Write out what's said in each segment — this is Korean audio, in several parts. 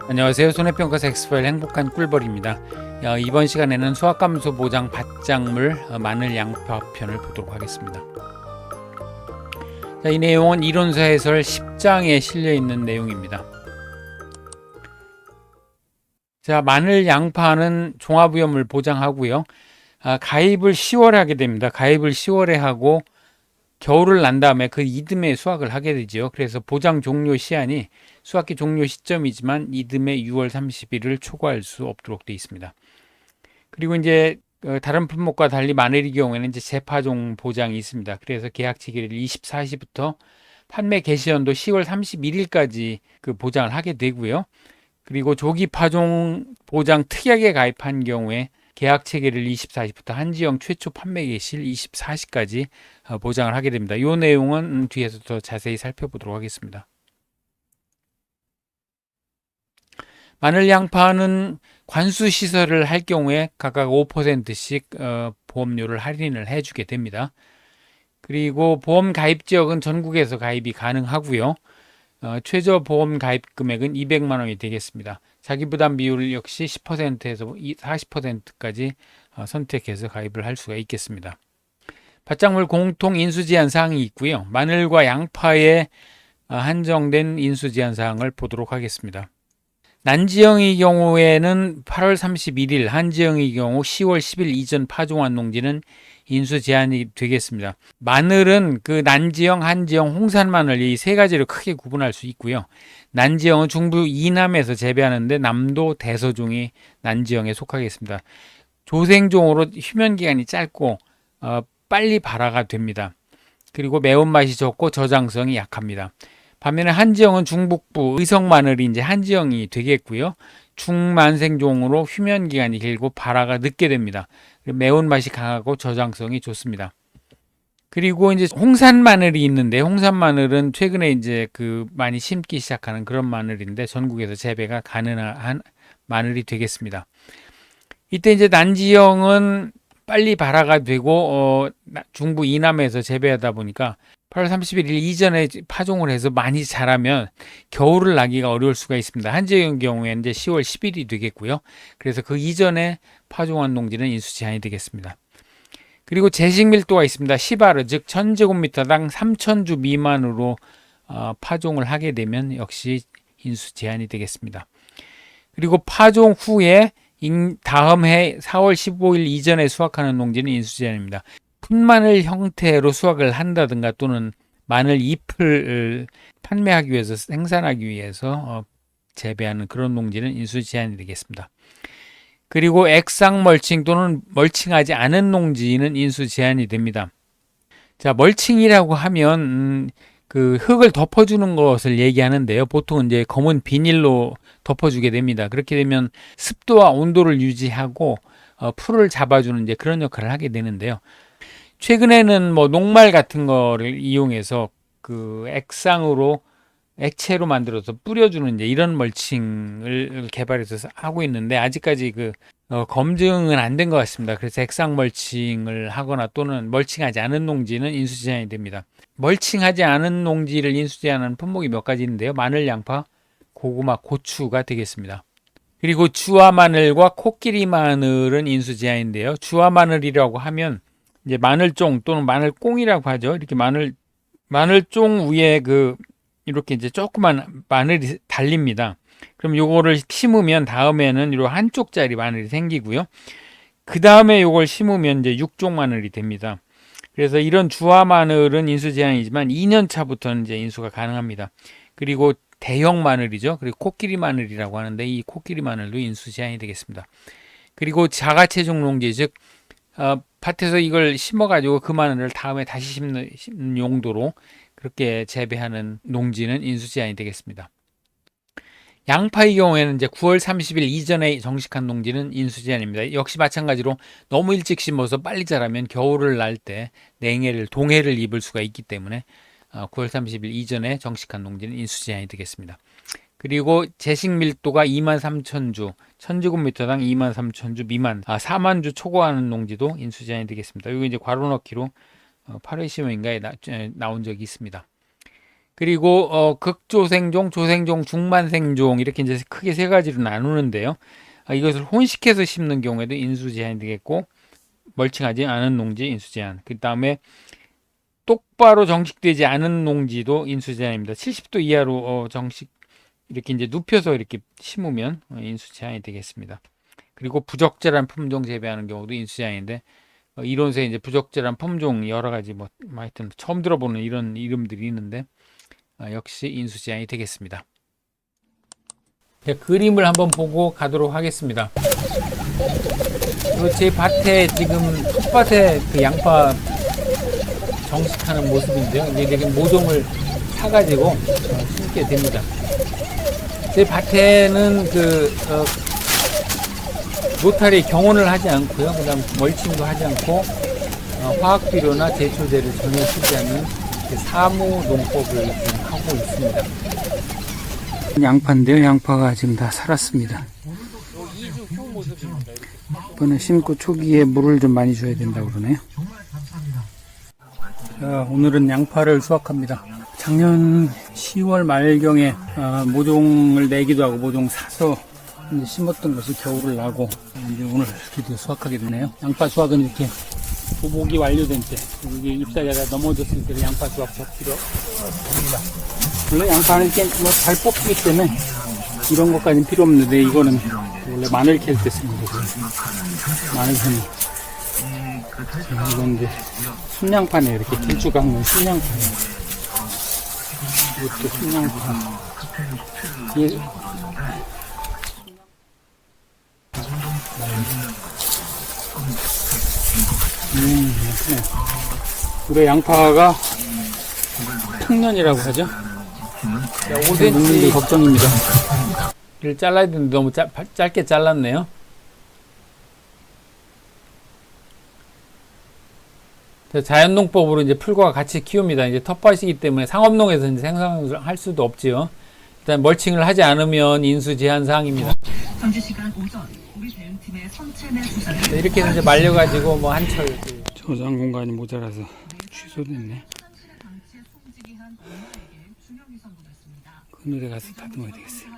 안녕하세요. 손해평가사 엑스파일 행복한 꿀벌입니다. 이번 시간에는 수확감소 보장 밭작물 마늘 양파 편을 보도록 하겠습니다. 이 내용은 이론서 해설 10장에 실려있는 내용입니다. 마늘 양파는 종합위험을 보장하고요. 가입을 10월에 하게 됩니다. 가입을 10월에 하고 겨울을 난 다음에 그 이듬해 수확을 하게 되죠. 그래서 보장 종료 시한이 수확기 종료 시점이지만 이듬해 6월 30일을 초과할 수 없도록 되어 있습니다. 그리고 이제 다른 품목과 달리 마늘의 경우에는 이제 재파종 보장이 있습니다. 그래서 계약 체결일 24시부터 판매 개시연도 10월 31일까지 그 보장을 하게 되고요. 그리고 조기 파종 보장 특약에 가입한 경우에 계약 체결일 24시부터 한지형 최초 판매 개시일 24시까지 보장을 하게 됩니다. 이 내용은 뒤에서 더 자세히 살펴보도록 하겠습니다. 마늘 양파는 관수 시설을 할 경우에 각각 5%씩 보험료를 할인을 해주게 됩니다. 그리고 보험 가입 지역은 전국에서 가입이 가능하고요. 최저 보험 가입 금액은 200만 원이 되겠습니다. 자기 부담 비율 역시 10%에서 40%까지 선택해서 가입을 할 수가 있겠습니다. 밭작물 공통 인수 제한 사항이 있고요. 마늘과 양파에 한정된 인수 제한 사항을 보도록 하겠습니다. 난지형의 경우에는 8월 31일, 한지형의 경우 10월 10일 이전 파종한 농지는 인수 제한이 되겠습니다. 마늘은 그 난지형, 한지형, 홍산 마늘 이 세 가지로 크게 구분할 수 있고요. 난지형은 중부 이남에서 재배하는데 남도 대서종이 난지형에 속하겠습니다. 조생종으로 휴면 기간이 짧고 빨리 발화가 됩니다. 그리고 매운맛이 적고 저장성이 약합니다. 반면에 한지형은 중북부 의성 마늘이 이제 한지형이 되겠고요. 중만생종으로 휴면 기간이 길고 발화가 늦게 됩니다. 매운맛이 강하고 저장성이 좋습니다. 그리고 이제 홍산 마늘이 있는데 홍산 마늘은 최근에 이제 많이 심기 시작하는 그런 마늘인데 전국에서 재배가 가능한 마늘이 되겠습니다. 이때 이제 난지형은 빨리 발화가 되고 중부 이남에서 재배하다 보니까 8월 31일 이전에 파종을 해서 많이 자라면 겨울을 나기가 어려울 수가 있습니다. 한지형 경우에는 이제 10월 10일이 되겠고요. 그래서 그 이전에 파종한 농지는 인수 제한이 되겠습니다. 그리고 재식 밀도가 있습니다. 10아르 즉 1000제곱미터당 3000주 미만으로 파종을 하게 되면 역시 인수 제한이 되겠습니다. 그리고 파종 후에 다음 해 4월 15일 이전에 수확하는 농지는 인수 제한입니다. 풋마늘 형태로 수확을 한다든가 또는 마늘 잎을 판매하기 위해서 생산하기 위해서 재배하는 그런 농지는 인수 제한이 되겠습니다. 그리고 액상 멀칭 또는 멀칭하지 않은 농지는 인수 제한이 됩니다. 멀칭이라고 하면 그 흙을 덮어주는 것을 얘기하는데요. 보통 이제 검은 비닐로 덮어주게 됩니다. 그렇게 되면 습도와 온도를 유지하고 풀을 잡아주는 이제 그런 역할을 하게 되는데요. 최근에는 뭐 녹말 같은 거를 이용해서 그 액체로 만들어서 뿌려주는 이제 이런 멀칭을 개발해서 하고 있는데 아직까지 검증은 안 된 것 같습니다. 그래서 액상 멀칭을 하거나 또는 멀칭하지 않은 농지는 인수 제한이 됩니다. 멀칭하지 않은 농지를 인수 제한하는 품목이 몇 가지 있는데요. 마늘, 양파, 고구마, 고추가 되겠습니다. 그리고 주화 마늘과 코끼리 마늘은 인수 제한인데요. 주화 마늘이라고 하면 이제 마늘종 또는 마늘꽁이라고 하죠. 이렇게 마늘종 위에 이렇게 이제 조그만 마늘이 달립니다. 그럼 요거를 심으면 다음에는 요 한쪽짜리 마늘이 생기고요. 그 다음에 요걸 심으면 이제 육종 마늘이 됩니다. 그래서 이런 주화 마늘은 인수 제한이지만 2년 차부터는 이제 인수가 가능합니다. 그리고 대형 마늘이죠. 그리고 코끼리 마늘이라고 하는데 이 코끼리 마늘도 인수 제한이 되겠습니다. 그리고 자가체중 농지 즉 밭에서 이걸 심어가지고 그 마늘을 다음에 다시 심는 용도로 그렇게 재배하는 농지는 인수 제한이 되겠습니다. 양파의 경우에는 이제 9월 30일 이전에 정식한 농지는 인수 제한입니다. 역시 마찬가지로 너무 일찍 심어서 빨리 자라면 겨울을 날 때 동해를 입을 수가 있기 때문에 9월 30일 이전에 정식한 농지는 인수 제한이 되겠습니다. 그리고 재식 밀도가 23,000주, 1000제곱미터당 23,000주 미만, 4만 주 초과하는 농지도 인수 제한이 되겠습니다. 이거 이제 괄호 넣기로 8회 시험인가에 나온 적이 있습니다. 그리고 극조생종, 조생종, 중만생종 이렇게 이제 크게 세 가지로 나누는데요. 이것을 혼식해서 심는 경우에도 인수 제한이 되겠고, 멀칭하지 않은 농지 인수 제한. 그 다음에 똑바로 정식되지 않은 농지도 인수 제한입니다. 70도 이하로 정식 이렇게 이제 눕혀서 이렇게 심으면 인수 제한이 되겠습니다. 그리고 부적절한 품종 재배하는 경우도 인수 제한인데, 이론서에 이제 부적절한 품종 여러 가지 하여튼 처음 들어보는 이런 이름들이 있는데, 역시 인수 제한이 되겠습니다. 그림을 한번 보고 가도록 하겠습니다. 제 밭에 지금 텃밭에 그 양파 정식하는 모습인데요. 이제 모종을 사가지고 심게 됩니다. 제 밭에는 노탈이 경혼을 하지 않고요. 그다음 멀칭도 하지 않고 화학 비료나 제초제를 전혀 쓰지 않는 사무 농법을 하고 있습니다. 양파인데요. 양파가 지금 다 살았습니다. 2주 후 모습입니다. 이번에 심고 초기에 물을 좀 많이 줘야 된다고 그러네요. 자, 오늘은 양파를 수확합니다. 작년 10월 말경에 모종을 내기도 하고 모종 사서 이제 심었던 것이 겨울을 나고 이제 오늘 드디어 수확하게 되네요. 양파 수확은 이렇게 도복이 완료된 때 이게 잎사귀가 넘어졌을 때 양파 수확 적기로 합니다. 물론 양파는 이렇게 잘 뽑히기 때문에 이런 것까지는 필요 없는데 이거는 원래 마늘 캘 때 쓰는 거고 마늘 캔. 이건 이제 순양파네. 이렇게 길쭉한 순양파네. 이것도 순양파. 이게 우리 양파가 풍년이라고 하죠. 5cm 걱정입니다. 이를 잘라야 되는데 너무 짧게 잘랐네요. 자연농법으로 이제 풀과 같이 키웁니다. 이제 텃밭이기 때문에 상업농에서 이제 생산을 할 수도 없지요. 일단 멀칭을 하지 않으면 인수 제한 사항입니다. 이렇게 해서 이제 말려가지고 한철 저장 공간이 모자라서 취소됐네. 그늘에 가서 다듬어야 되겠어요.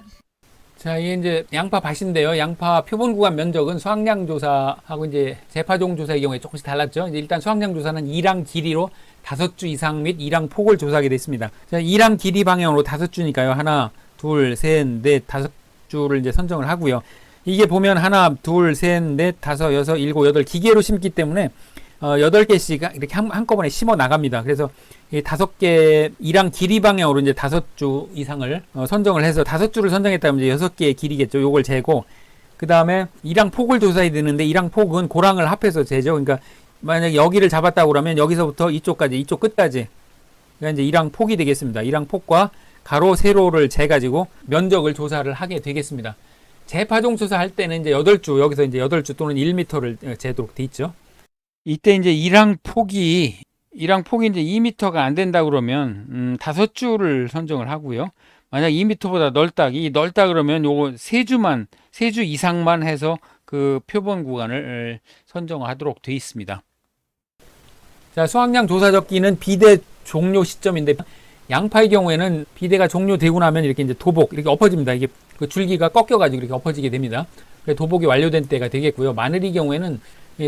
자, 이게 이제 양파 밭인데요. 양파 표본 구간 면적은 수확량 조사하고 이제 재파종 조사의 경우에 조금씩 달랐죠. 이제 일단 수확량 조사는 2랑 길이로 5주 이상 및 2랑 폭을 조사하게 됐습니다. 자, 2랑 길이 방향으로 5주니까요. 하나, 둘, 셋, 넷, 5주를 이제 선정을 하고요. 이게 보면 하나, 둘, 셋, 넷, 다섯, 여섯, 일곱, 여덟 기계로 심기 때문에 8개씩 이렇게 한꺼번에 심어 나갑니다. 그래서 이 5개, 2랑 길이 방향으로 이제 5주 이상을 선정을 해서 5주를 선정했다면 이제 6개의 길이겠죠. 요걸 재고, 그 다음에 2랑 폭을 조사해야 되는데 2랑 폭은 고랑을 합해서 재죠. 그러니까 만약에 여기를 잡았다고 그러면 여기서부터 이쪽까지, 이쪽 끝까지. 그러니까 이제 2랑 폭이 되겠습니다. 2랑 폭과 가로, 세로를 재가지고 면적을 조사를 하게 되겠습니다. 재파종 조사할 때는 이제 8주, 여기서 이제 8주 또는 1m를 재도록 돼 있죠. 이때 이제 2랑 폭이 이제 2m가 안 된다 그러면 5주를 선정을 하고요. 만약 2m보다 넓다 그러면 요거 3주 이상만 해서 그 표본 구간을 선정하도록 되어 있습니다. 자, 수확량 조사 적기는 비대 종료 시점인데 양파의 경우에는 비대가 종료되고 나면 이렇게 이제 도복 이렇게 엎어집니다. 이게 그 줄기가 꺾여가지고 이렇게 엎어지게 됩니다. 도복이 완료된 때가 되겠고요. 마늘의 경우에는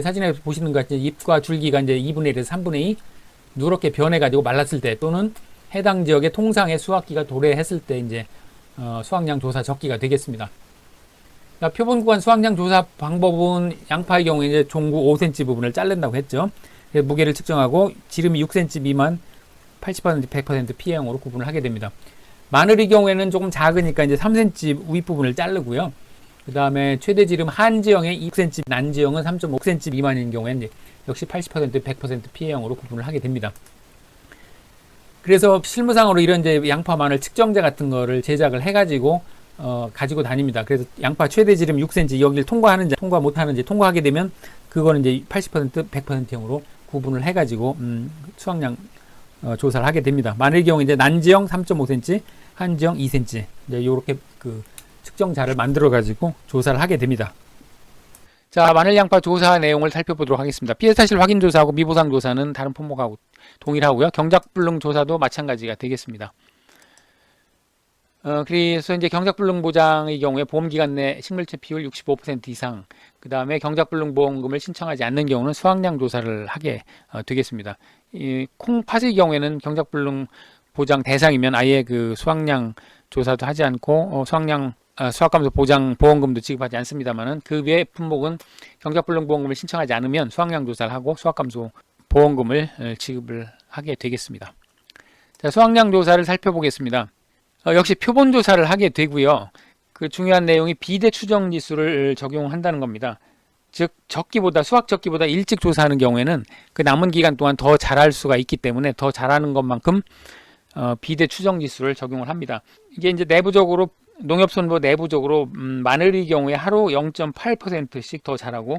사진에 보시는 것 같이 잎과 줄기가 이제 2분의 1에서 3분의 2 누렇게 변해가지고 말랐을 때 또는 해당 지역의 통상의 수확기가 도래했을 때 이제 수확량 조사 적기가 되겠습니다. 자, 표본 구간 수확량 조사 방법은 양파의 경우에 이제 종구 5cm 부분을 자른다고 했죠. 무게를 측정하고 지름이 6cm 미만 80% 100% 피해형으로 구분을 하게 됩니다. 마늘의 경우에는 조금 작으니까 이제 3cm 윗부분을 자르고요. 그 다음에 최대 지름 한지형의 2cm, 난지형은 3.5cm 미만인 경우에는 이제 역시 80% 100% 피해형으로 구분을 하게 됩니다. 그래서 실무상으로 이런 이제 양파 마늘 측정제 같은 거를 제작을 해가지고 가지고 다닙니다. 그래서 양파 최대 지름 6cm 여기를 통과하는지 통과 못하는지 통과하게 되면 그거는 이제 80% 100%형으로 구분을 해가지고 수확량 조사를 하게 됩니다. 마늘 경우 이제 난지형 3.5cm, 한지형 2cm 이제 요렇게 그 측정자를 만들어 가지고 조사를 하게 됩니다. 자, 마늘 양파 조사 내용을 살펴보도록 하겠습니다. 피해 사실 확인 조사하고 미보상 조사는 다른 품목하고 동일하고요. 경작불능 조사도 마찬가지가 되겠습니다. 그래서 이제 경작불능보장의 경우에 보험기간 내 식물체 비율 65% 이상, 그 다음에 경작불능보험금을 신청하지 않는 경우는 수확량 조사를 하게 되겠습니다. 이 콩팥의 경우에는 경작불능보장 대상이면 아예 그 수확량 조사도 하지 않고 수확감소 보장 보험금도 지급하지 않습니다만은 그 외 품목은 경작불능보험금을 신청하지 않으면 수확량 조사를 하고 수확감소 보험금을 지급을 하게 되겠습니다. 자, 수확량 조사를 살펴보겠습니다. 역시 표본 조사를 하게 되고요. 그 중요한 내용이 비대 추정 지수를 적용한다는 겁니다. 즉 수확 적기보다 일찍 조사하는 경우에는 그 남은 기간 동안 더 자랄 수가 있기 때문에 더 자라는 것만큼 비대 추정 지수를 적용을 합니다. 이게 이제 내부적으로 농협손보 내부적으로 마늘의 경우에 하루 0.8%씩 더 자라고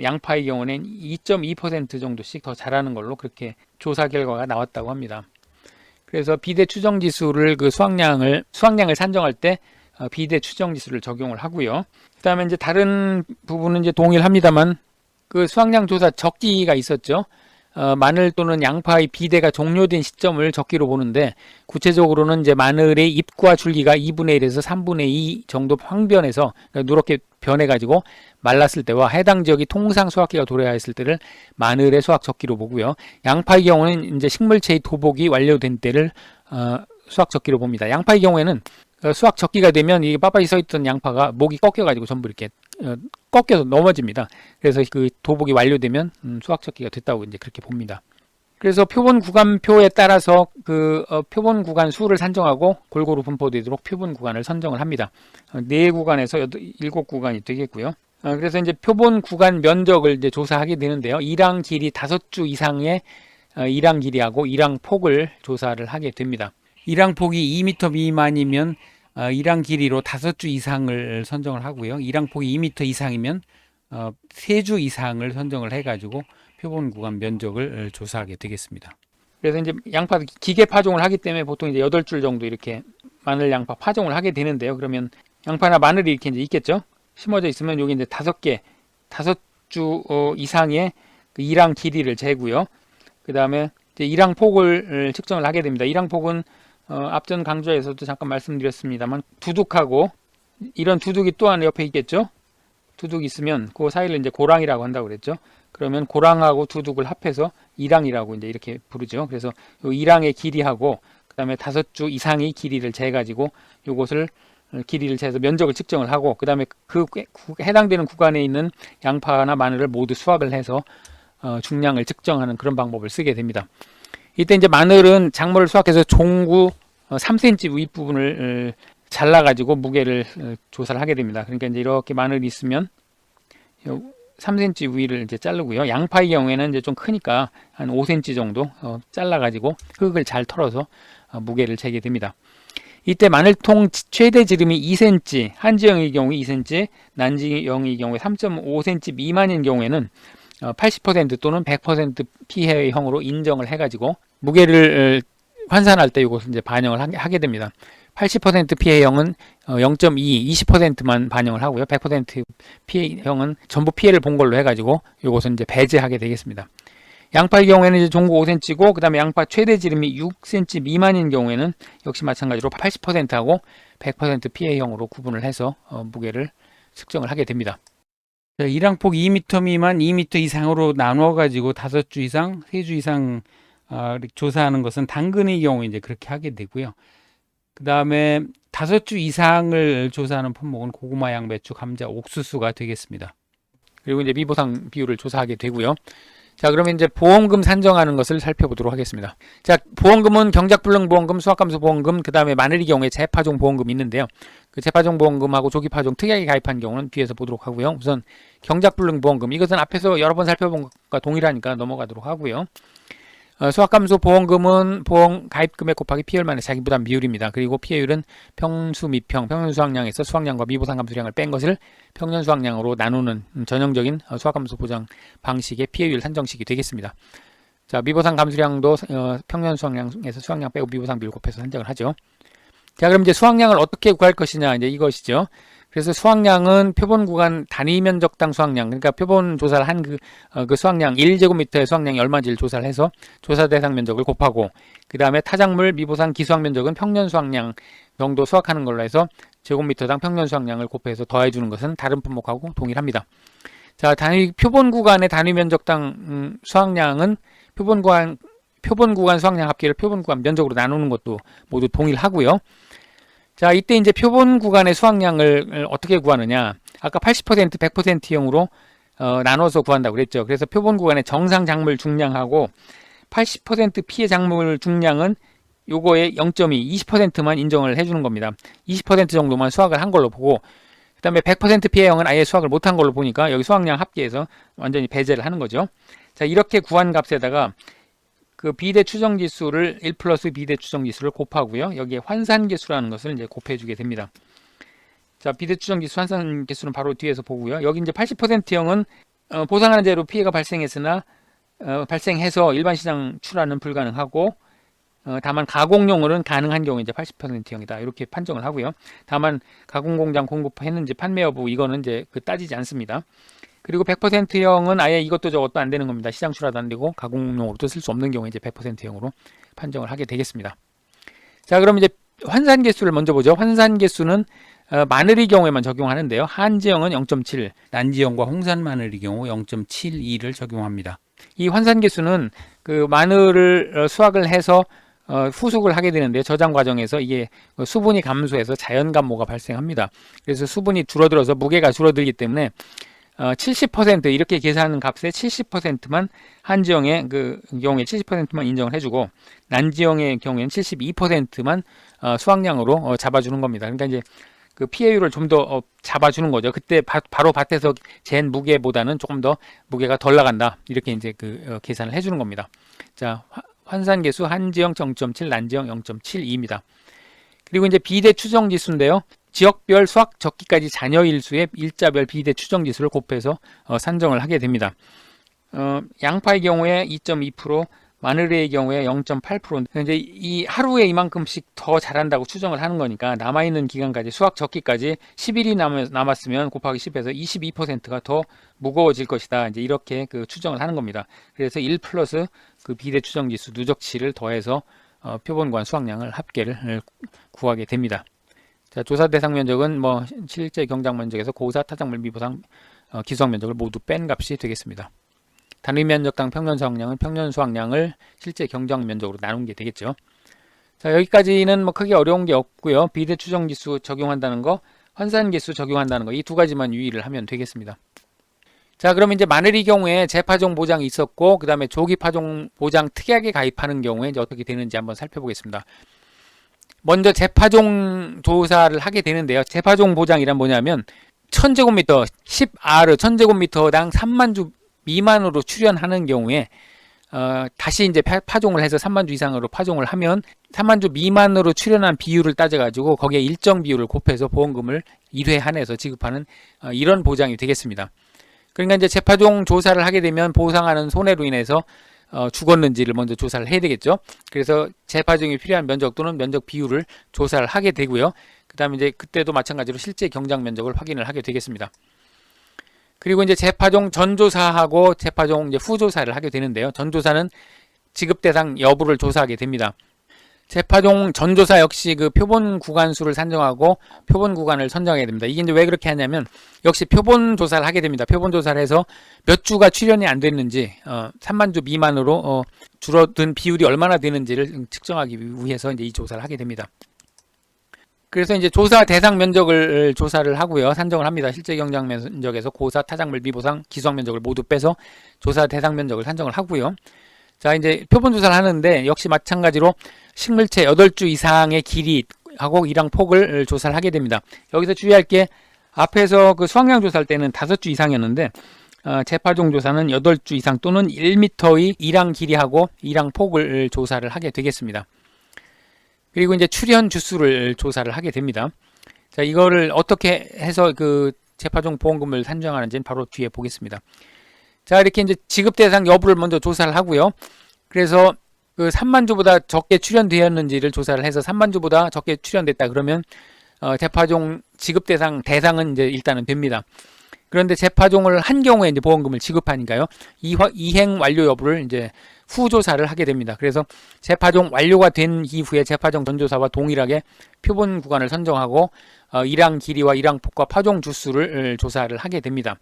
양파의 경우는 2.2% 정도씩 더 자라는 걸로 그렇게 조사 결과가 나왔다고 합니다. 그래서 비대 추정 지수를 그 수확량을 산정할 때 비대 추정 지수를 적용을 하고요. 그다음에 이제 다른 부분은 이제 동일합니다만 그 수확량 조사 적기가 있었죠. 마늘 또는 양파의 비대가 종료된 시점을 적기로 보는데 구체적으로는 이제 마늘의 잎과 줄기가 2분의 1에서 3분의 2 정도 황변해서 누렇게 변해가지고 말랐을 때와 해당 지역이 통상 수확기가 도래하였을 때를 마늘의 수확 적기로 보고요. 양파의 경우는 이제 식물체의 도복이 완료된 때를 수확 적기로 봅니다. 양파의 경우에는 수확 적기가 되면 이 빳빳이 써있던 양파가 목이 꺾여가지고 전부 이렇게 꺾여서 넘어집니다. 그래서 그 도복이 완료되면 수확 적기가 됐다고 이제 그렇게 봅니다. 그래서 표본 구간표에 따라서 그 표본 구간 수를 산정하고 골고루 분포되도록 표본 구간을 선정을 합니다. 4구간에서 7구간이 되겠고요. 그래서 이제 표본 구간 면적을 이제 조사하게 되는데요. 일항 길이 5주 이상의 일항 길이하고 일항 폭을 조사를 하게 됩니다. 일항 폭이 2m 미만이면 일항 길이로 5주 이상을 선정을 하고요. 일항 폭이 2m 이상이면 3주 이상을 선정을 해가지고 표본 구간 면적을 조사하게 되겠습니다. 그래서 이제 양파 기계 파종을 하기 때문에 보통 이제 8줄 정도 이렇게 마늘 양파 파종을 하게 되는데요. 그러면 양파나 마늘이 이렇게 이제 있겠죠. 심어져 있으면 여기 이제 5주 이상의 그 일항 길이를 재고요. 그 다음에 이제 일항 폭을 측정을 하게 됩니다. 일항 폭은 앞전 강좌에서도 잠깐 말씀드렸습니다만 두둑하고 이런 두둑이 또한 옆에 있겠죠. 두둑이 있으면 그 사이를 이제 고랑이라고 한다고 그랬죠. 그러면 고랑하고 두둑을 합해서 일항이라고 이제 이렇게 부르죠. 그래서 이 일항의 길이하고 그다음에 5주 이상의 길이를 재 가지고 요것을 길이를 재서 면적을 측정을 하고 그다음에 그 해당되는 구간에 있는 양파나 마늘을 모두 수확을 해서 중량을 측정하는 그런 방법을 쓰게 됩니다. 이때 이제 마늘은 작물을 수확해서 종구 3cm 윗부분을 잘라가지고 무게를 조사를 하게 됩니다. 그러니까 이제 이렇게 마늘이 있으면 3cm 위를 이제 자르고요. 양파의 경우에는 이제 좀 크니까 한 5cm 정도 잘라가지고 흙을 잘 털어서 무게를 재게 됩니다. 이때 마늘통 최대 지름이 2cm, 한지형의 경우 2cm, 난지형의 경우에 3.5cm 미만인 경우에는 80% 또는 100% 피해형으로 인정을 해가지고 무게를 환산할 때 이것을 이제 반영을 하게 됩니다. 80% 피해형은 0.2, 20%만 반영을 하고요. 100% 피해형은 전부 피해를 본 걸로 해가지고 이것은 이제 배제하게 되겠습니다. 양파의 경우에는 이제 종구 5cm고 그 다음에 양파 최대 지름이 6cm 미만인 경우에는 역시 마찬가지로 80%하고 100% 피해형으로 구분을 해서 무게를 측정을 하게 됩니다. 일항폭 2m 미만, 2m 이상으로 나눠가지고 5주 이상, 3주 이상 조사하는 것은 당근의 경우에 이제 그렇게 하게 되고요. 그 다음에 5주 이상을 조사하는 품목은 고구마, 양배추, 감자, 옥수수가 되겠습니다. 그리고 이제 미보상 비율을 조사하게 되고요. 자, 그러면 이제 보험금 산정하는 것을 살펴보도록 하겠습니다. 자, 보험금은 경작불능보험금, 수확감소보험금, 그 다음에 마늘의 경우에 재파종 보험금이 있는데요. 그 재파종 보험금하고 조기파종 특약에 가입한 경우는 뒤에서 보도록 하고요. 우선 경작불능보험금, 이것은 앞에서 여러 번 살펴본 것과 동일하니까 넘어가도록 하고요. 수확감소 보험금은 보험 가입금액 곱하기 피해율만의 자기부담 비율입니다. 그리고 피해율은 평수 미평, 평년 수확량에서 수확량과 미보상 감수량을 뺀 것을 평년 수확량으로 나누는 전형적인 수확감소 보장 방식의 피해율 산정식이 되겠습니다. 자, 미보상 감수량도 평년 수확량에서 수확량 빼고 미보상 비율 곱해서 산정을 하죠. 자, 그럼 이제 수확량을 어떻게 구할 것이냐, 이제 이것이죠. 그래서 수확량은 표본 구간 단위 면적당 수확량, 그러니까 표본 조사를 한 그 수확량 1제곱미터의 수확량이 얼마인지를 조사를 해서 조사 대상 면적을 곱하고 그 다음에 타작물 미보상 기수학 면적은 평년 수확량 정도 수확하는 걸로 해서 제곱미터당 평년 수확량을 곱해서 더해주는 것은 다른 품목하고 동일합니다. 자, 표본 구간의 단위 면적당 수확량은 표본 구간 수확량 합계를 표본 구간 면적으로 나누는 것도 모두 동일하고요. 자, 이때 이제 표본 구간의 수확량을 어떻게 구하느냐? 아까 80%, 100%형으로 나눠서 구한다고 그랬죠. 그래서 표본 구간의 정상 작물 중량하고 80% 피해 작물 중량은 요거의 0.2, 20%만 인정을 해주는 겁니다. 20% 정도만 수확을 한 걸로 보고, 그 다음에 100% 피해형은 아예 수확을 못한 걸로 보니까 여기 수확량 합계해서 완전히 배제를 하는 거죠. 자, 이렇게 구한 값에다가 그 비대 추정 지수를 1 플러스 비대 추정 지수를 곱하고요. 여기에 환산 개수라는 것을 이제 곱해주게 됩니다. 자, 비대 추정 지수 환산 개수는 바로 뒤에서 보고요. 여기 이제 80%형은 보상하는 재로 피해가 발생했으나 발생해서 일반 시장 출하는 불가능하고, 다만 가공용으로는 가능한 경우 이제 80%형이다 이렇게 판정을 하고요. 다만 가공공장 공급했는지 판매 여부 이거는 이제 따지지 않습니다. 그리고 100%형은 아예 이것도 저것도 안 되는 겁니다. 시장 출하도 안 되고 가공용으로도 쓸 수 없는 경우에 이제 100%형으로 판정을 하게 되겠습니다. 자, 그럼 이제 환산 개수를 먼저 보죠. 환산 개수는 마늘의 경우에만 적용하는데요. 한지형은 0.7, 난지형과 홍산 마늘의 경우 0.72를 적용합니다. 이 환산 개수는 그 마늘을 수확을 해서 후숙을 하게 되는데 저장 과정에서 이게 수분이 감소해서 자연 감모가 발생합니다. 그래서 수분이 줄어들어서 무게가 줄어들기 때문에 70% 이렇게 계산하는 값의 70%만 한지형의 그 경우에 70%만 인정을 해주고, 난지형의 경우에는 72%만 수확량으로 잡아주는 겁니다. 그러니까 이제 그 피해율을 좀 더 잡아주는 거죠. 그때 바로 밭에서 잰 무게보다는 조금 더 무게가 덜 나간다. 이렇게 이제 계산을 해주는 겁니다. 자, 환산계수 한지형 0.7, 난지형 0.72입니다. 그리고 이제 비대 추정 지수인데요. 지역별 수확 적기까지 잔여일 수의 일자별 비대 추정 지수를 곱해서 산정을 하게 됩니다. 양파의 경우에 2.2%, 마늘의 경우에 0.8%. 이제 이 하루에 이만큼씩 더 자란다고 추정을 하는 거니까 남아있는 기간까지 수확 적기까지 10일이 남았으면 곱하기 10해서 22%가 더 무거워질 것이다. 이제 이렇게 추정을 하는 겁니다. 그래서 1 플러스 그 비대 추정 지수 누적치를 더해서 표본구간 수확량을 합계를 구하게 됩니다. 자, 조사 대상 면적은 실제 경작 면적에서 고사, 타작물, 미보상, 기수학 면적을 모두 뺀 값이 되겠습니다. 단위 면적당 평년 수확량은 평년 수확량을 실제 경작 면적으로 나눈 게 되겠죠. 자, 여기까지는 크게 어려운 게 없고요. 비대 추정 지수 적용한다는 거, 환산 개수 적용한다는 거, 이 두 가지만 유의를 하면 되겠습니다. 자, 그럼 이제 마늘의 경우에 재파종 보장이 있었고, 그 다음에 조기 파종 보장 특약에 가입하는 경우에 이제 어떻게 되는지 한번 살펴보겠습니다. 먼저 재파종 조사를 하게 되는데요. 재파종 보장이란 뭐냐면 1000제곱미터 10R 1000제곱미터당 3만 주 미만으로 출현하는 경우에 다시 이제 파종을 해서 3만 주 이상으로 파종을 하면 3만 주 미만으로 출현한 비율을 따져가지고 거기에 일정 비율을 곱해서 보험금을 1회 한해서 지급하는 이런 보장이 되겠습니다. 그러니까 이제 재파종 조사를 하게 되면 보상하는 손해로 인해서 죽었는지를 먼저 조사를 해야 되겠죠. 그래서 재파종이 필요한 면적 또는 면적 비율을 조사를 하게 되고요. 그 다음에 이제 그때도 마찬가지로 실제 경작 면적을 확인을 하게 되겠습니다. 그리고 이제 재파종 전조사하고 재파종 이제 후조사를 하게 되는데요. 전조사는 지급 대상 여부를 조사하게 됩니다. 재파종 전조사 역시 그 표본 구간수를 산정하고 표본 구간을 선정해야 됩니다. 이게 이제 왜 그렇게 하냐면 역시 표본 조사를 하게 됩니다. 표본 조사를 해서 몇 주가 출현이 안 됐는지 3만 주 미만으로 줄어든 비율이 얼마나 되는지를 측정하기 위해서 이제 이 조사를 하게 됩니다. 그래서 이제 조사 대상 면적을 조사를 하고요. 산정을 합니다. 실제 경작 면적에서 고사, 타작물, 미보상, 기수학 면적을 모두 빼서 조사 대상 면적을 산정을 하고요. 자, 이제 표본 조사를 하는데 역시 마찬가지로 식물체 8주 이상의 길이하고 이랑 폭을 조사를 하게 됩니다. 여기서 주의할 게 앞에서 그 수확량 조사할 때는 5주 이상이었는데 재파종 조사는 8주 이상 또는 1m의 이랑 길이하고 이랑 폭을 조사를 하게 되겠습니다. 그리고 이제 출현 주수를 조사를 하게 됩니다. 자, 이거를 어떻게 해서 그 재파종 보험금을 산정하는지는 바로 뒤에 보겠습니다. 자, 이렇게 이제 지급 대상 여부를 먼저 조사를 하고요. 그래서 그 3만 주보다 적게 출현되었는지를 조사를 해서 3만 주보다 적게 출현됐다 그러면 재파종 지급 대상은 이제 일단은 됩니다. 그런데 재파종을 한 경우에 이제 보험금을 지급하니까요. 이행 완료 여부를 이제 후조사를 하게 됩니다. 그래서 재파종 완료가 된 이후에 재파종 전조사와 동일하게 표본 구간을 선정하고 일항 길이와 일항 폭과 파종 주수를 조사를 하게 됩니다.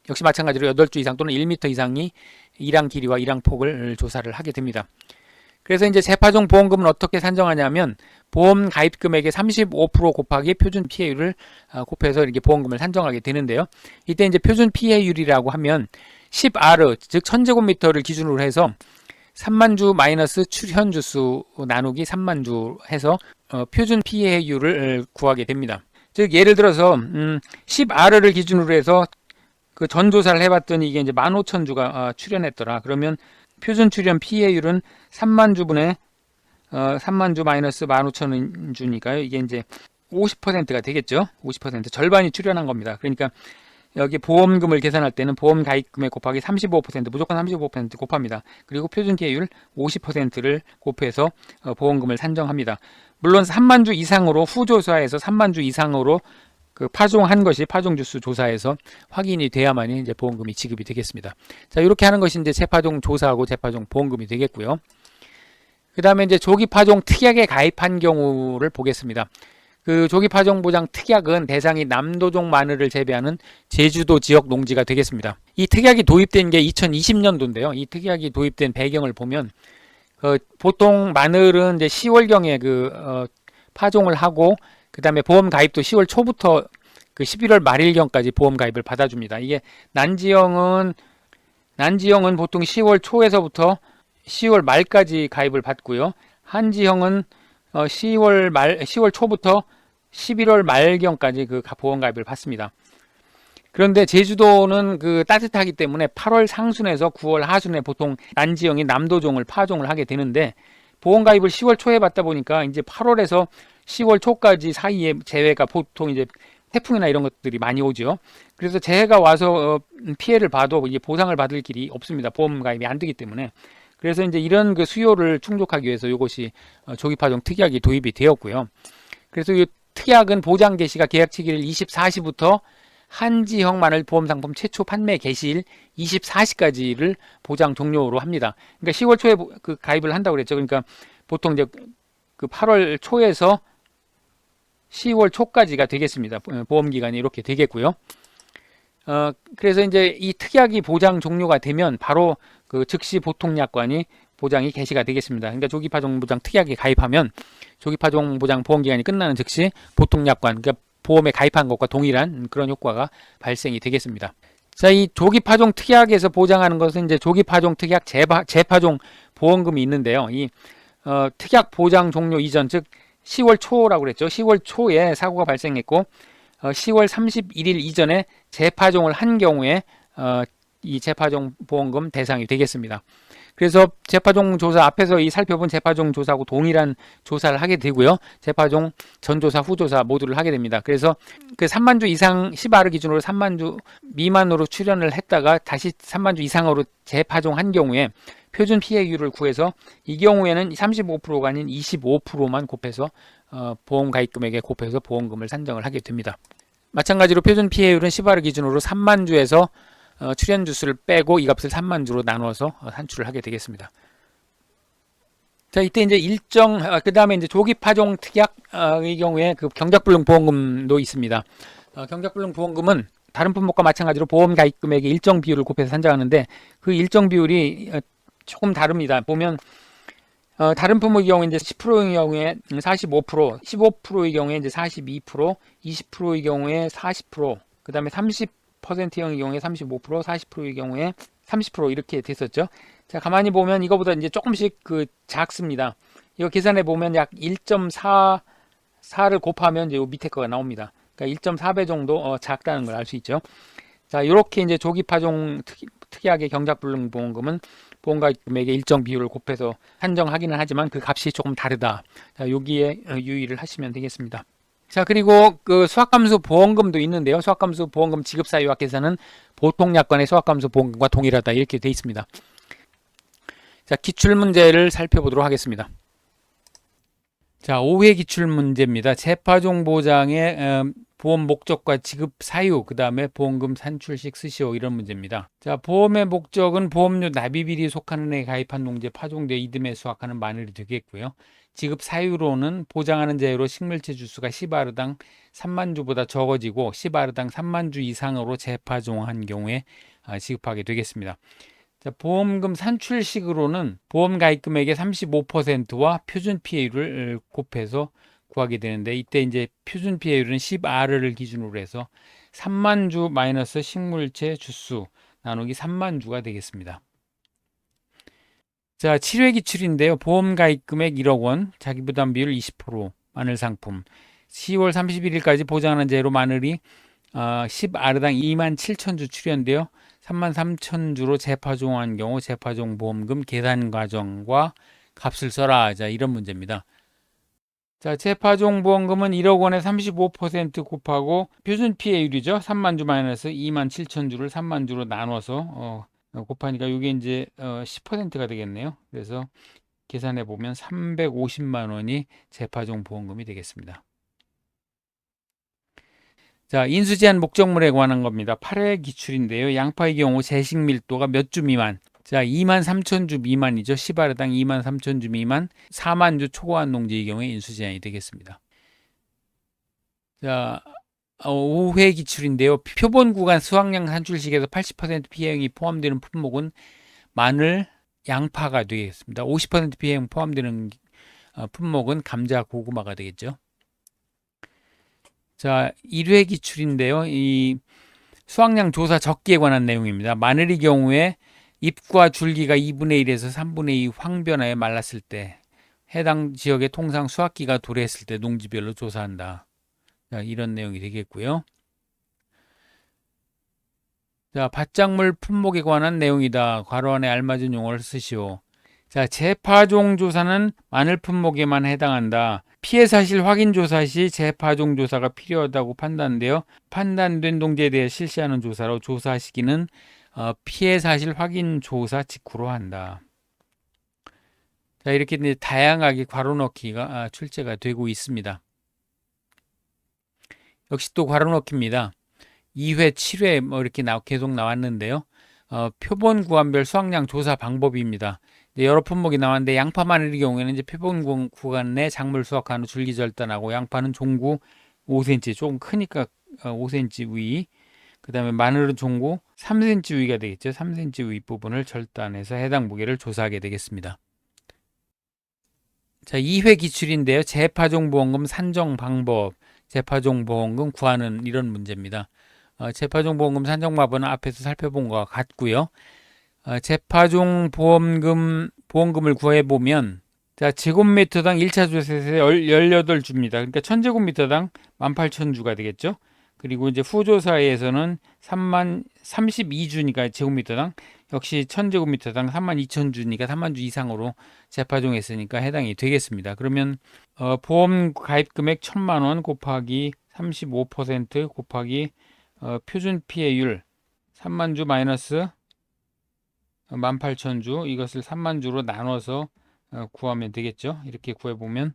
역시 마찬가지로 8주 이상 또는 1m 이상이 일항 길이와 일항 폭을 조사를 하게 됩니다. 그래서 이제 재파종 보험금은 어떻게 산정하냐면 보험 가입 금액의 35% 곱하기 표준 피해율을 곱해서 이렇게 보험금을 산정하게 되는데요. 이때 이제 표준 피해율이라고 하면 10R 즉 1000제곱미터를 기준으로 해서 3만주 마이너스 출현주수 나누기 3만주 해서 표준 피해율을 구하게 됩니다. 즉 예를 들어서 10R를 기준으로 해서 그 전조사를 해봤더니 이게 이제 15,000주가 출현했더라. 그러면 표준 출현 피해율은 3만주분의 3만주 마이너스 15,000주니까요. 이게 이제 50%가 되겠죠. 50% 절반이 출현한 겁니다. 그러니까 여기 보험금을 계산할 때는 보험 가입금액 곱하기 35% 무조건 35% 곱합니다. 그리고 표준 피해율 50%를 곱해서 보험금을 산정합니다. 물론 3만주 이상으로 후조사에서 3만주 이상으로 그 파종한 것이 파종주수 조사에서 확인이 돼야만이 이제 보험금이 지급이 되겠습니다. 자, 이렇게 하는 것이 이제 재파종 조사하고 재파종 보험금이 되겠고요. 그 다음에 이제 조기파종 특약에 가입한 경우를 보겠습니다. 그 조기파종 보장 특약은 대상이 남도종 마늘을 재배하는 제주도 지역 농지가 되겠습니다. 이 특약이 도입된 게 2020년도인데요. 이 특약이 도입된 배경을 보면 보통 마늘은 이제 10월경에 파종을 하고 그 다음에 보험 가입도 10월 초부터 그 11월 말일경까지 보험 가입을 받아줍니다. 이게 난지형은 보통 10월 초에서부터 10월 말까지 가입을 받고요. 한지형은 10월 초부터 11월 말경까지 그 보험 가입을 받습니다. 그런데 제주도는 그 따뜻하기 때문에 8월 상순에서 9월 하순에 보통 난지형인 남도종을 파종을 하게 되는데 보험 가입을 10월 초에 받다 보니까 이제 8월에서 10월 초까지 사이에 재해가 보통 이제 태풍이나 이런 것들이 많이 오죠. 그래서 재해가 와서 피해를 봐도 이제 보상을 받을 길이 없습니다. 보험 가입이 안 되기 때문에. 그래서 이제 이런 그 수요를 충족하기 위해서 이것이 조기파종 특약이 도입이 되었고요. 그래서 이 특약은 보장 개시가 계약 체기일 24시부터 한지형 마늘 보험 상품 최초 판매 개시일 24시까지를 보장 종료로 합니다. 그러니까 10월 초에 그 가입을 한다고 그랬죠. 그러니까 보통 이제 그 8월 초에서 10월 초까지가 되겠습니다. 보험 기간이 이렇게 되겠고요. 그래서 이제 이 특약이 보장 종료가 되면 바로 그 즉시 보통약관이 보장이 개시가 되겠습니다. 그러니까 조기파종 보장 특약에 가입하면 조기파종 보장 보험 기간이 끝나는 즉시 보통약관, 그러니까 보험에 가입한 것과 동일한 그런 효과가 발생이 되겠습니다. 자, 이 조기파종 특약에서 보장하는 것은 이제 조기파종 특약 재파종 보험금이 있는데요. 이 특약 보장 종료 이전, 즉 10월 초라고 그랬죠. 10월 초에 사고가 발생했고 10월 31일 이전에 재파종을 한 경우에 이 재파종 보험금 대상이 되겠습니다. 그래서 재파종 조사 앞에서 이 살펴본 재파종 조사하고 동일한 조사를 하게 되고요. 재파종 전조사, 후조사 모두를 하게 됩니다. 그래서 그 3만주 이상 10R 기준으로 3만주 미만으로 출현을 했다가 다시 3만주 이상으로 재파종한 경우에 표준 피해율을 구해서 이 경우에는 35%가 아닌 25%만 곱해서 보험 가입 금액에 곱해서 보험금을 산정을 하게 됩니다. 마찬가지로 표준 피해율은 10R 기준으로 3만주에서 출현 주수를 빼고 이 값을 3만주로 나누어서 산출을 하게 되겠습니다. 자, 이때 이제 그 다음에 이제 조기파종 특약의 경우에 그 경작불능 보험금도 있습니다. 경작불능 보험금은 다른 품목과 마찬가지로 보험 가입 금액의 일정 비율을 곱해서 산정하는데 그 일정 비율이 조금 다릅니다. 보면 다른 품목의 경우에 이제 10%의 경우에 45%, 15%의 경우에 이제 42%, 20%의 경우에 40%, 그 다음에 30%형의 경우에 35%, 40%의 경우에 30% 이렇게 됐었죠. 자, 가만히 보면 이거보다 이제 조금씩 그 작습니다. 이거 계산해 보면 약 1.4를 곱하면 이제 요 밑에 거가 나옵니다. 그러니까 1.4배 정도 작다는 걸 알 수 있죠. 자, 이렇게 이제 조기파종 특약의 경작불능 보험금은 보험가입 금액의 일정 비율을 곱해서 산정하기는 하지만 그 값이 조금 다르다. 자, 여기에 유의를 하시면 되겠습니다. 자, 그리고 그 수확감수 보험금도 있는데요. 수확감수 보험금 지급 사유와 계산은 보통약관의 수확감수 보험금과 동일하다 이렇게 되어 있습니다. 자, 기출문제를 살펴보도록 하겠습니다. 자, 5회 기출문제입니다. 재파종 보장의 보험 목적과 지급 사유, 그 다음에 보험금 산출식 스시오 이런 문제입니다. 자, 보험의 목적은 보험료 납입일이 속하는 해에 가입한 농지에 파종되어 이듬해 수확하는 마늘이 되겠고요. 지급 사유로는 보장하는 제외로 식물체 주수가 10아르당 3만 주보다 적어지고 10아르당 3만 주 이상으로 재파종한 경우에 지급하게 되겠습니다. 자, 보험금 산출식으로는 보험 가입 금액의 35%와 표준 피해율을 곱해서 구하게 되는데, 이때 이제 표준 피해율은 10R를 기준으로 해서 3만 주 마이너스 식물체 주수 나누기 3만 주가 되겠습니다. 자, 치료의 기출인데요. 보험 가입 금액 1억 원, 자기 부담 비율 20%, 마늘 상품. 10월 31일까지 보장하는 제로 마늘이 10아르당 2만 7천 주 출연되어 3만 3천 주로 재파종한 경우 재파종 보험금 계산 과정과 값을 써라. 자, 이런 문제입니다. 자, 재파종 보험금은 1억 원에 35% 곱하고 표준 피해율이죠. 3만 주 마이너스 2만 7천 주를 3만 주로 나눠서 곱하니까 이게 이제 10%가 되겠네요. 그래서 계산해 보면 350만 원이 재파종 보험금이 되겠습니다. 자, 인수제한 목적물에 관한 겁니다. 8회 기출인데요. 양파의 경우 재식 밀도가 몇 주 미만. 자, 2만 3천 주 미만이죠. 10아르당 2만 3천 주 미만, 4만 주 초과한 농지의 경우에 인수제한이 되겠습니다. 자, 5회 기출인데요. 표본 구간 수확량 산출식에서 80% 피해량이 포함되는 품목은 마늘, 양파가 되겠습니다. 50% 피해량 포함되는 품목은 감자, 고구마가 되겠죠. 자, 1회 기출인데요. 이 수확량 조사 적기에 관한 내용입니다. 마늘의 경우에 잎과 줄기가 2분의 1에서 3분의 2 황변화에 말랐을 때, 해당 지역의 통상 수확기가 도래했을 때 농지별로 조사한다. 자, 이런 내용이 되겠고요. 자, 밭작물 품목에 관한 내용이다. 괄호 안에 알맞은 용어를 쓰시오. 자, 재파종 조사는 마늘 품목에만 해당한다. 피해 사실 확인 조사 시 재파종 조사가 필요하다고 판단되어 판단된 농지에 대해 실시하는 조사로 조사 시기는 피해 사실 확인 조사 직후로 한다. 자, 이렇게 이제 다양하게 괄호 넣기가 출제가 되고 있습니다. 역시 또 괄호 넣기입니다. 2회, 7회 뭐 이렇게 계속 나왔는데요. 표본 구간별 수확량 조사 방법입니다. 여러 품목이 나왔는데 양파 마늘의 경우에는 이제 표본 구간 내 작물 수확한 후 줄기 절단하고, 양파는 종구 5cm, 조금 크니까 5cm 위, 그 다음에 마늘은 종구 3cm 위가 되겠죠. 3cm 위 부분을 절단해서 해당 무게를 조사하게 되겠습니다. 자, 2회 기출인데요. 재파종 보험금 산정 방법, 재파종 보험금 구하는 이런 문제입니다. 재파종 보험금 산정 방법은 앞에서 살펴본 것과 같고요. 재파종 보험금을 구해보면, 자, 제곱미터당 1차 조사에서 18주입니다. 그러니까 1000제곱미터당 18,000주가 되겠죠. 그리고 이제 후조사에서는 32주니까 제곱미터당 역시 1000제곱미터당 32,000주니까 3만 주 이상으로 재파종했으니까 해당이 되겠습니다. 그러면 보험 가입 금액 1,000만 원 곱하기 35% 곱하기 표준 피해율 3만 주 마이너스 18,000주, 이것을 3만 주로 나눠서 구하면 되겠죠. 이렇게 구해보면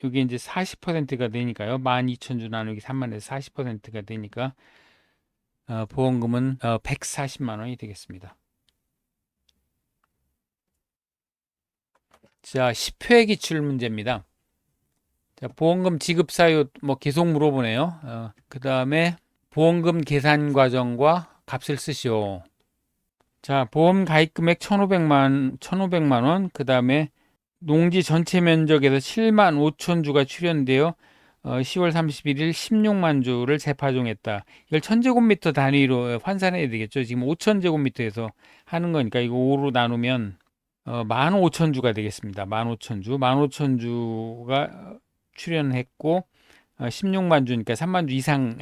이게 이제 40%가 되니까요. 12,000주 나누기 3만에서 40%가 되니까 보험금은 140만 원이 되겠습니다. 자, 10회 기출 문제입니다. 자, 보험금 지급 사유 계속 물어보네요. 그 다음에 보험금 계산 과정과 값을 쓰시오. 자, 보험 가입 금액 1,500만 원, 그 다음에 농지 전체 면적에서 7만 5천 주가 출연되어 10월 31일 16만 주를 재파종했다. 이걸 1000제곱미터 단위로 환산해야 되겠죠. 지금 5000제곱미터에서 하는 거니까 이거 5로 나누면 15,000주가 되겠습니다. 15,000주. 15,000주가 출연했고 16만 주니까 3만 주 이상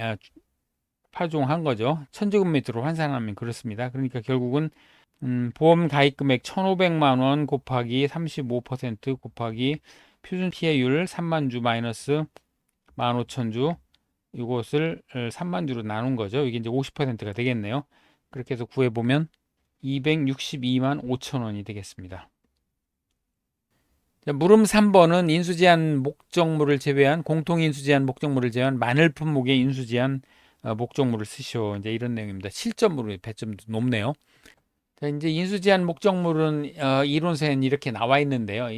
파종한 거죠. 1000제곱미터로 환산하면 그렇습니다. 그러니까 결국은 보험 가입 금액 1,500만 원 곱하기 35% 곱하기 표준 피해율 3만 주 마이너스 15,000주, 이것을 3만 주로 나눈 거죠. 이게 이제 50%가 되겠네요. 그렇게 해서 구해보면 262만 5천 원이 되겠습니다. 자, 물음 3번은 인수제한 목적물을 제외한 공통 인수제한 목적물을 제외한 마늘 품목의 인수제한 목적물을 쓰시오. 이제 이런 내용입니다. 7점으로 배점도 높네요. 자, 이제 인수제한 목적물은 이론서에는 이렇게 나와 있는데요.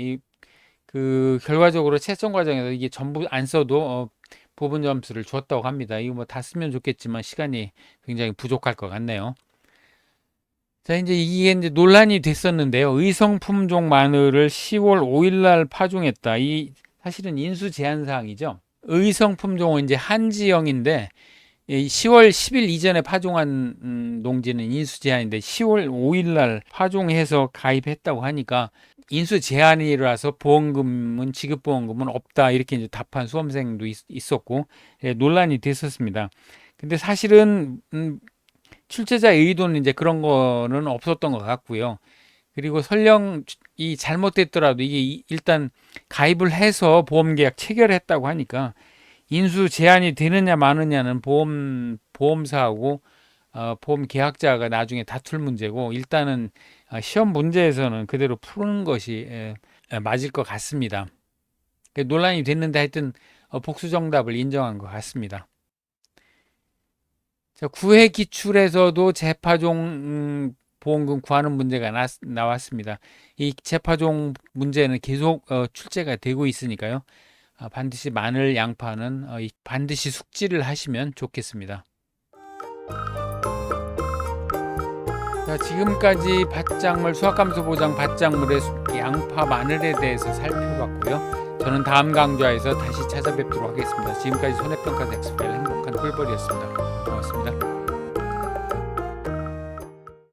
그 결과적으로 채점 과정에서 이게 전부 안 써도 부분 점수를 줬다고 합니다. 이거 뭐 다 쓰면 좋겠지만 시간이 굉장히 부족할 것 같네요. 자, 이게 이제 논란이 됐었는데요. 의성 품종 마늘을 10월 5일 날 파종했다. 사실은 인수 제한 사항이죠. 의성 품종은 이제 한지형인데 10월 10일 이전에 파종한 농지는 인수 제한인데 10월 5일 날 파종해서 가입했다고 하니까 인수 제한이라서 보험금은 지급 보험금은 없다 이렇게 이제 답한 수험생도 있었고 논란이 됐었습니다. 근데 사실은 출제자의 의도는 이제 그런 거는 없었던 것 같고요. 그리고 설령 이 잘못됐더라도 이게 일단 가입을 해서 보험계약 체결했다고 하니까 인수 제한이 되느냐 마느냐는 보험사하고 보험 계약자가 나중에 다툴 문제고 일단은 시험 문제에서는 그대로 푸는 것이 맞을 것 같습니다. 논란이 됐는데 하여튼 복수 정답을 인정한 것 같습니다. 자, 9회 기출에서도 재파종 보험금 구하는 문제가 나왔습니다. 이 재파종 문제는 계속 출제가 되고 있으니까요. 반드시 마늘, 양파는 반드시 숙지를 하시면 좋겠습니다. 자, 지금까지 밭작물 수확감소 보장 밭작물의 양파, 마늘에 대해서 살펴봤고요. 저는 다음 강좌에서 다시 찾아뵙도록 하겠습니다. 지금까지 손해평가사 엑스파일 행복한 꿀벌이었습니다. 고맙습니다.